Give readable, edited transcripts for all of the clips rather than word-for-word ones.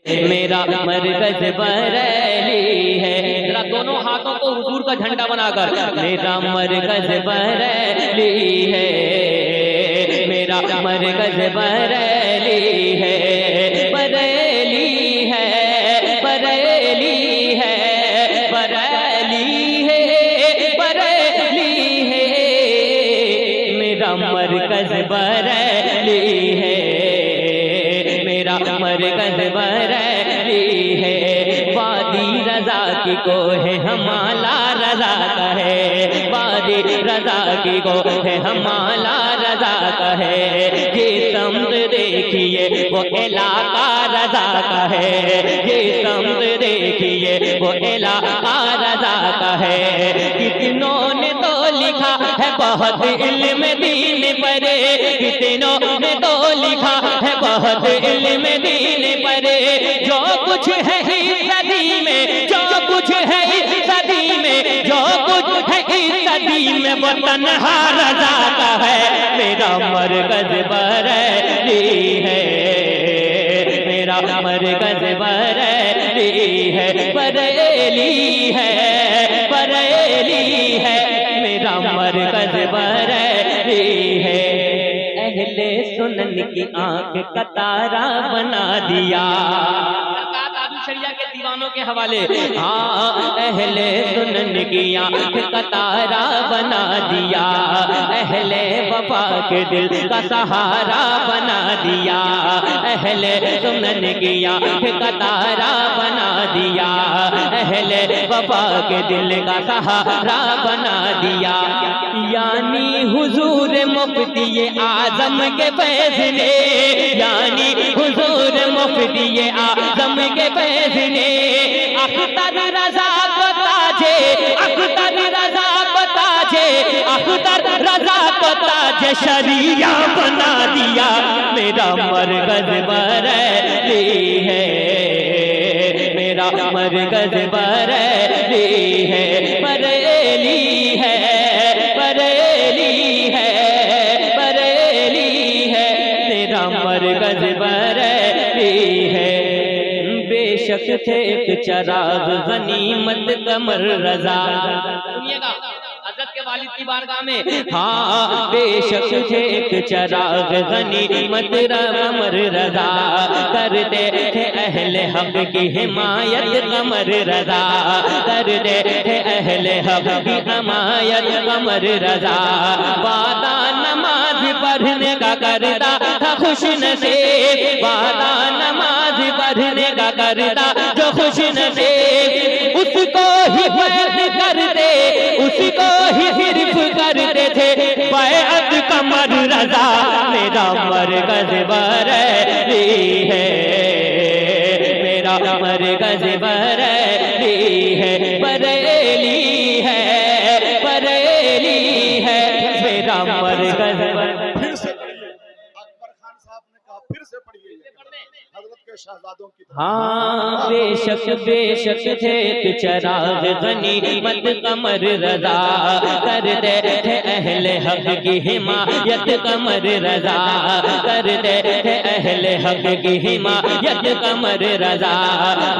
मेरा मरकज बरेली है। जरा दोनों हाथों को हुजूर का झंडा बनाकर, मेरा मरकज बरेली है, मेरा मरकज बरेली है, बरेली है, बरेली है, बरेली है, बरेली है, मेरा मरकज बरेली है, मेरा मरकज बरेली है। वादी रजा की को है हमारा रजा का है, वादी रजा की को है हमारा रजा का है। ये समझ देखिए वो इलाका रजा का है, ये समझ देखिए वो इलाका रजा का है। कितनों ने तो लिखा है बहुत इल्म दीन पर, कितनों ने तो लिखा है बहुत इल्म दीन पर। जो कुछ है इस सदी में, जो कुछ है इस सदी में, जो कुछ है इस सदी में वो तन्हा रजा का है। मेरा मरकज बरेली है, मेरा मरकज बरेली है, बरेली है, बरेली है, मेरा मरकज बरेली है। अहले सुनन की आंख का तारा बना दिया, शरिया के दीवानों के हवाले। हाँ, अहले सुनन की आंख का तारा बना दिया, अहले वफा के दिल का सहारा बना दिया, अहले सुनन की आंख का तारा बना दिया, अहले वफा के दिल का सहारा बना दिया। यानी हुजूर मुफ्ती आजम के फैसले, यानी हुजूर मुफ्ती आजम के फैसले। अख्तर रजा को ताजे, अख्तर रजा को ताजे, अख्तर रजा को ताजे शरिया बना दिया। मेरा मरकज बरेली है, मेरा मरकज बरेली है, बरेली है, बरेली है, बरेली है, मेरा मरकज बरेली है। बेशक थे एक चराग गनीमत कमर रजा, सुनिएगा हज़रत के वालिद की बारगाह में। हाँ, बेशक थे एक चराग गनीमत कमर रजा, करते थे अहले हक की हिमायत कमर रजा, करते थे अहले हक की हिमायत कमर रजा। वादा नमाज पढ़ने का करता था खुश नसीब, वादा नमाज पढ़ने का करता जो खुश नसीब, उसको ही बैत करते, उसको ही सिर्फ करते थे बैत कमर रजा। मेरा मरकज बरेली है, मेरा मरकज बरेली है, बरेली है, बरेली है, मेरा मरकज। हाँ, बेशक बेशक थे चराग गनीमत कमर रजा, करते थे अहले हक की हिमायत कमर रजा, करते थे अहले हक की हिमायत कमर रजा।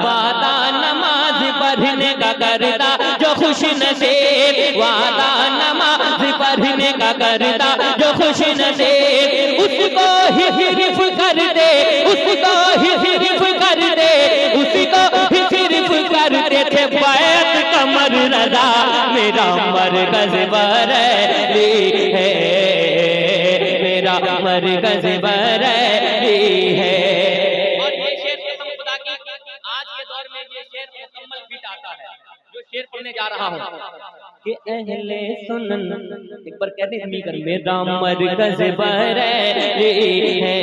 वादा नमाज पढ़ने का करता जो खुश नसीब, वादा नमाज पढ़ने का करता जो खुश नसीब, उसको ही सिर्फ कर दे, उसको ही सिर्फ कर दे, उसको ही सिर्फ करते थे बैत कमर रजा। मेरा मरकज बरेली है, मेरा मरकज बरेली है। और ये शेर कसम खुदा की आज के दौर में ये शेर मुकम्मल फिट आता है जो शेर पढ़ने जा रहा हूँ कि अहले सुनन, एक बार कहते हैं मिलकर, मेरा मरकज बरेली है,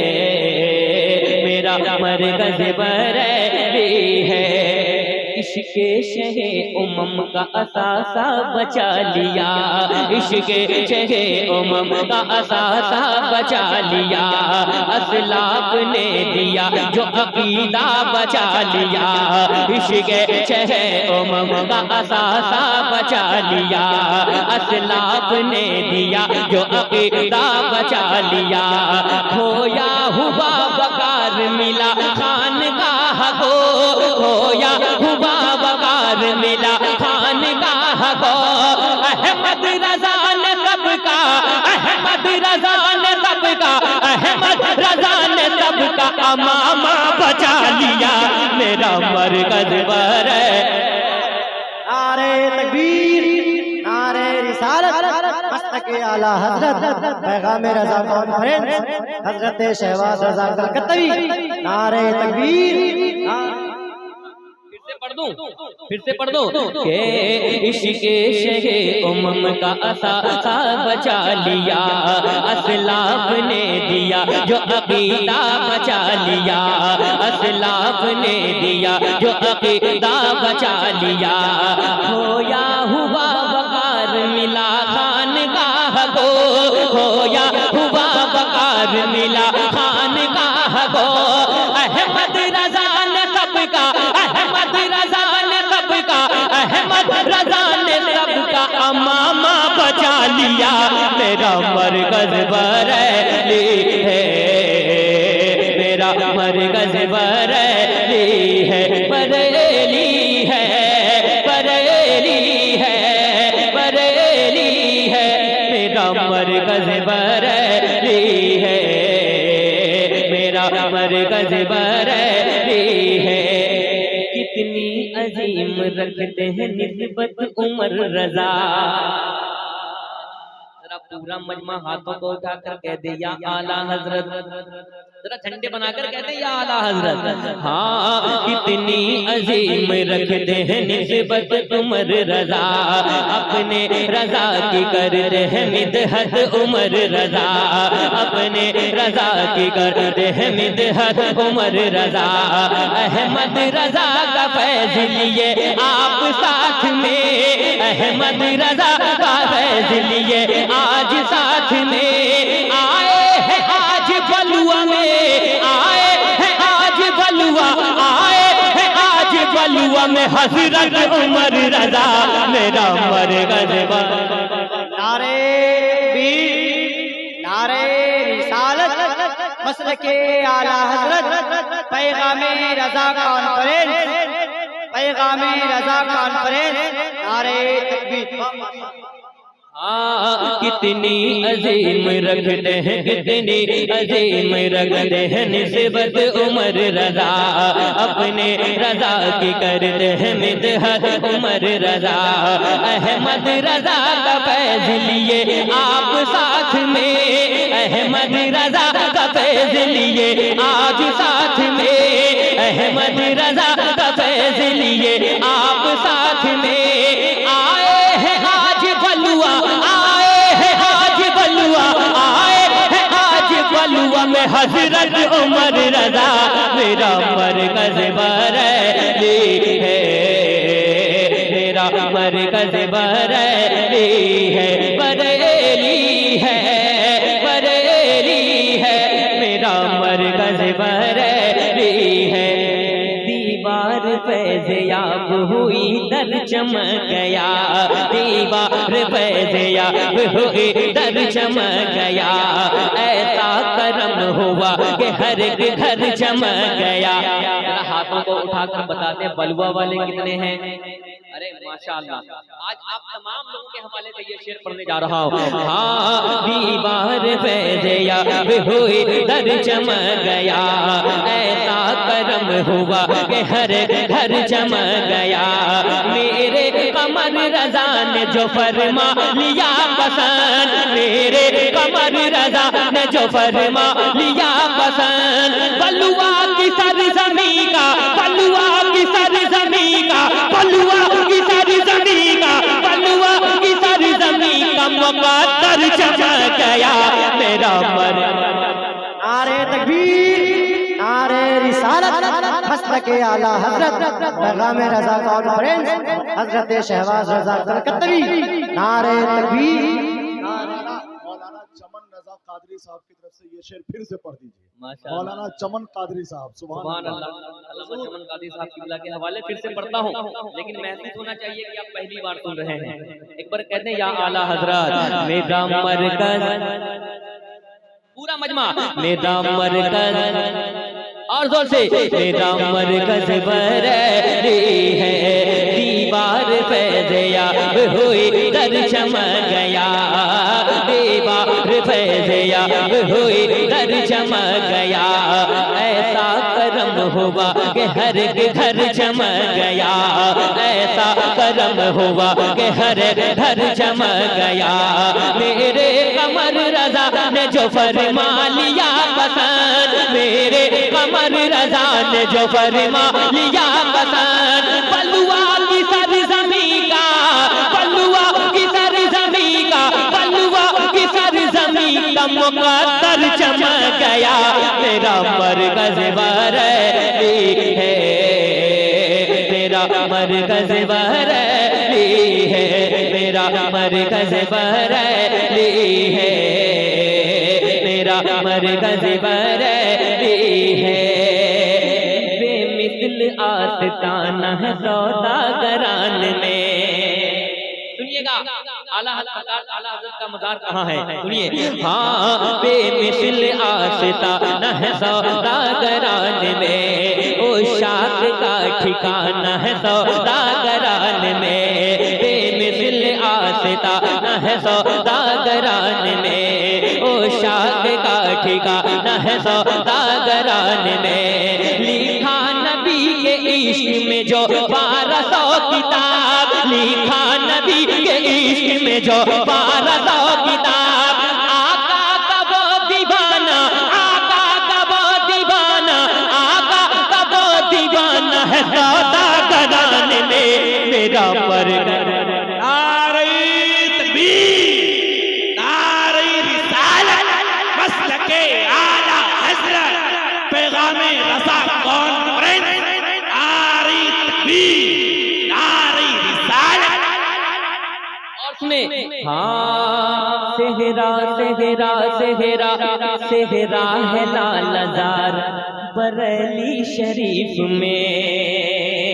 मेरा मरकज बरेली है। इश्के शहे उमम का असासा बचा लिया, इश्के शहे उमम का असासा बचा लिया, असलाफ ने दिया जो अकीदा बचा लिया, इश्के शहे उमम का असासा बचा लिया, असलाफ ने दिया जो अकीदा बचा लिया। खोया हुआ बकार मिला खानगाह को, अमामा बचा लिया, मेरा मरकज पर है। नारे तकबीर, नारे रिसालत, मस्तके आला हजरत पैगाम रजा कॉन्फ्रेंस हजरत शहबाज रजा कलकत्तवी। नारे तकबीर। फिर से पढ़ दो के इश्क़ शहे उम्म का असा बचा लिया, असलाफ ने दिया जो अकीदा बचा लिया, असलाफ ने दिया जो अकीदा बचा लिया। खोया हुआ वकार मिला खानगाह को, खोया हुआ वकार मिला खानगाह को। अहमद रजा ने सबका, अहमद रजा ने सबका, अहमद रजा ने सबका अमामा बचा लिया, मेरा मरकज बरेली है, मेरा मरकज बरेली है, बरेली है, बरेली है, बरेली है, मेरा मरकज बरेली है, मेरा मरकज बरेली है। कितनी अजीम रखते हैं निस्बत उमर रजा। जरा पूरा मजमा हाथों को उठाकर कह दे या आला हजरत, जरा झंडे बनाकर कहते या आला हजरत। हाँ कितनी अजीम रखते हैं निस्बत उमर रजा, अपने रजा की करते हैं मिदहत उमर रजा, अपने रजा की करते हैं मिदहत उमर रजा। अहमद रजा का फैज लिए आप साथ में, अहमद रजा का फैज लिए आज साथ में आए हैं, आज बलुआ में आए हैं, आज बलुआ आए हैं, आज बलुआ में हजरत उमर रजा, मेरा मरकज बरेली। नारे तकबीर, नारे रिसालत, मसलके आला हजरत पैगाम रजा कॉन्फ्रेंस, पैगाम रजा कॉन्फ्रेंस। नारे तकबीर। कितनी अजीम रखते हैं, कितनी अजीम रखते हैं निस्बत उमर रजा, अपने रजा की करते हैं मिदहत उमर रजा। अहमद रजा का फैज लिए आप साथ में, अहमद रजा का फैज लिए आज साथ में, अहमद रजा का फैज लिए आप साथ में आए हैं, आज बलुआ आए हैं, आज बलुआ आए हैं, आज बलुआ में हजरत उमर रजा, मेरा मरकज बरेली है, मेरा मरकज बरेली है, बरेली है, बरेली है, मेरा मरकज बरेली है। दीवार फैज़याब हुई दर चमक गया, दीवार फैज़याब हुई दर चमक गया, ऐसा करम हुआ कि हर एक घर चमक गया। हाथों को उठाकर बताते हैं बलुआ वाले कितने हैं। अरे माशाअल्लाह, आज आप तमाम लोगों के हवाले से ये शेर पढ़ने जा रहा हूँ। हाँ दीवार फैज़याब हुई दर चमक गया, ऐसा करम हुआ कि हर घर चमक गया। मेरे कमर रजा ने जो फरमा लिया पसंद, मेरे कमर रजा ने जो फरमा लिया पसंद, बलुआ की सरज़मी का, बलुआ की सरज़मी का, बलुआ की सरज़मी का, बलुआ की सरज़मी का मुक़द्दर चमक गया, मेरा नारे तकबीर, नारे रिसालत, मसलके आला हजरत पैगाम रजा कॉन्फ्रेंस हजरत शहबाज रजा कलकत्तवी। नारे तकबीर। मौलाना चमन रजा कादरी साहब की तरफ से ये शेर फिर से पढ़ दीजिए। मौलाना चमन कादरी साहब, सुभान अल्लाह। अल्लामा चमन कादरी साहब की बिला के हवाले फिर से पढ़ता हूँ, लेकिन महसूस होना चाहिए कि आप पहली बार सुन रहे हैं। एक बार कहते हैं या आला हजरत, मेरा मरकज, पूरा मजमा, मेरा मरकज और जोर से, मेरा मरकज बरेली है, दीवार फैज़याब हुई दर चमक गया, दीवार फैज़याब हुई दर चमक गया, ऐसा हुआ कि हर घर चमक गया, ऐसा करम हुआ कि हर घर चमक गया। मेरे कमर रजा ने जो फरमा लिया पसंद, मेरे कमर रजा ने जो फरमा लिया पसंद, बलुआ की सरजमी का, बलुआ की सरजमी का, बलुआ की सरजमी का मुकद्दर चमक गया। मेरा मरकज़ बरेली है, मेरा मरकज़ बरेली है, मेरा मरकज़ बरेली है, मेरा मरकज़ बरेली है। बेमिसल आस्ताना है सौदागरान में। सुनिएगा आला हज़रत का मज़ार कहाँ है, सुनिए। हाँ, बेमिसल आस्ताना है सौदागरान में, ओ शाद का ठिकाना है सौदागरान में। बेमिसल आस्ताना है सौदागरान में, ओ शाद का ठिकाना है सौदागरान में। लिखा नबी के इश्क में जो 1200 किताब, लिखा नबी के इश्क में जो 1200 किताब, आका का वो दीवाना, आका का वो दीवाना, आका का वो दीवाना है सौदागरान में। मेरा मरकज़ हाँ, सेहरा सेहरा सेहरा सेहरा है लालजार बरेली शरीफ में।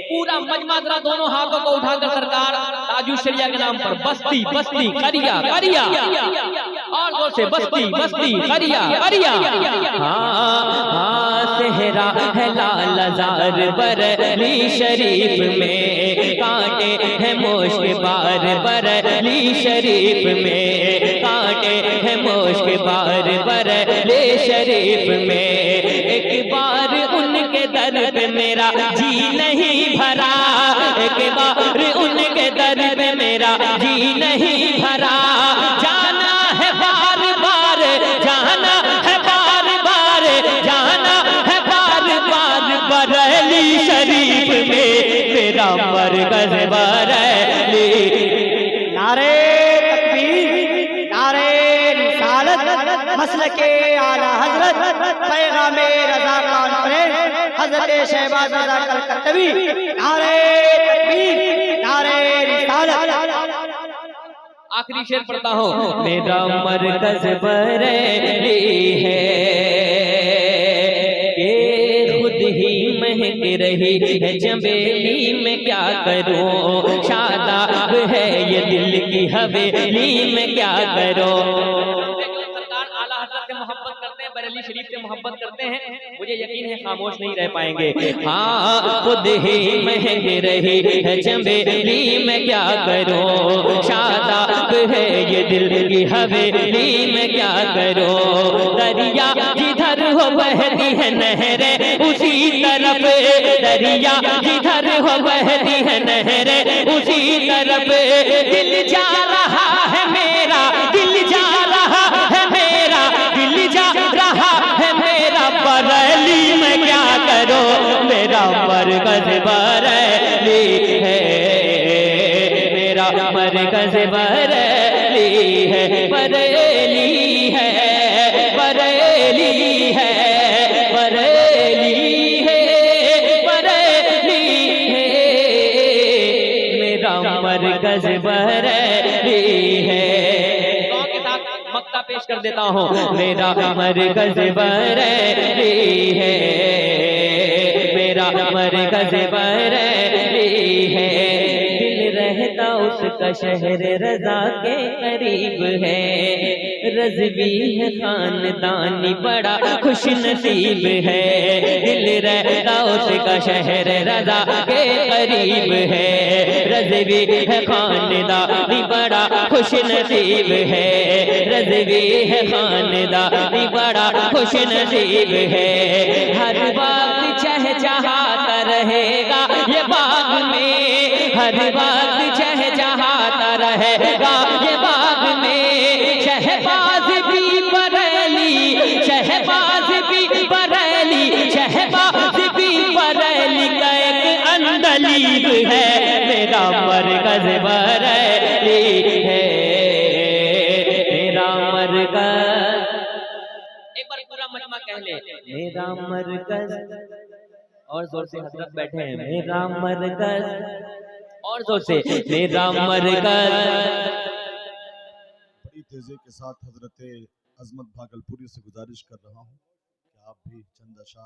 पूरा मजमा जरा दोनों हाथों को उठाकर सरकार ताजु शरिया के नाम पर बस्ती बस्ती करिया करिया, और जोर से बस्ती बस्ती करिया करिया। हाँ हाँ, सेहरा है लालजार बरेली शरीफ में, कांटे है मुश्क बार बरेली शरीफ में, कांटे है मुश्क बार बरेली शरीफ में। एक बार उनके दर पे मेरा जी नहीं भरा, एक बार उनके दर पे मेरा जी नहीं भरा। जाना है बार बार, जाना है बार बार, जाना है बार बार बरेली शरीफ में। मेरा मरकज़ बरेली। नारे तकबीर, नारे रिसालत, मसलके आला हज़रत पैगामे रज़ा कॉन्फ्रेंस हज़रत शहबाज रज़ा कलकत्तवी। नारे तकबीर, नारे रिसालत। आखिरी शेर पढ़ता हूँ। मेरा मरकज़ बरेली है, ही महक रही है चमेली में क्या करूं, शादाब है ये दिल की हवेली में क्या करूं। सरकार आला हज़रत से मोहब्बत करते हैं, बरेली शरीफ से मोहब्बत करते हैं, मुझे यकीन है खामोश नहीं रह पाएंगे। हाँ, खुद ही महक रही है चमेली में क्या करूं, शादाब है ये दिल की हवेली में क्या करूं। दरिया जिधर हो बहती है नहरें उसी तरफ, दरिया जिधर हो बहती है नहरें उसी तरफ। दिल जा रहा है मेरा, दिल जा रहा है मेरा, दिल जा रहा है मेरा, बरेली में क्या करूं। मेरा मरकज़ बरेली है, मेरा मरकज़ बरेली है, बरेली है, बरेली है, बरेली है, बरेली है। मेरा मरकज़ बरेली है। के साथ मक्ता पेश कर देता हूँ। मेरा मरकज़ बरेली है, मेरा मरकज़ बरेली है। दिल रहता उसका शहर रजा के करीब है। रज़वी है खानदानी बड़ा खुश नसीब है। दिल रहता उसका शहर रजा के करीब है। रज़वी है खानदानी बड़ा खुश नसीब है। रज़वी है खानदानी बड़ा खुश नसीब है। हर वक्त चहचहाता रहेगा ये बाग में, हर वक्त चहचहाता रहेगा ये बाग में। शहबाज भी बरेली, शहबाज भी बरेली, शहबाज भी बरेली का एक अंदलीब है। मेरा मरकज बरेली है, मेरा मरकज। एक बार पूरा मजमा कह ले, मेरा मरकज। और जोर से हजरत बैठे हैं, मेरा मरकज। और जोर से, मेरा मरकज। बड़ी तेजी के साथ हजरत अजमत भागलपुरी से गुजारिश कर रहा हूँ कि आप भी चंद अशआर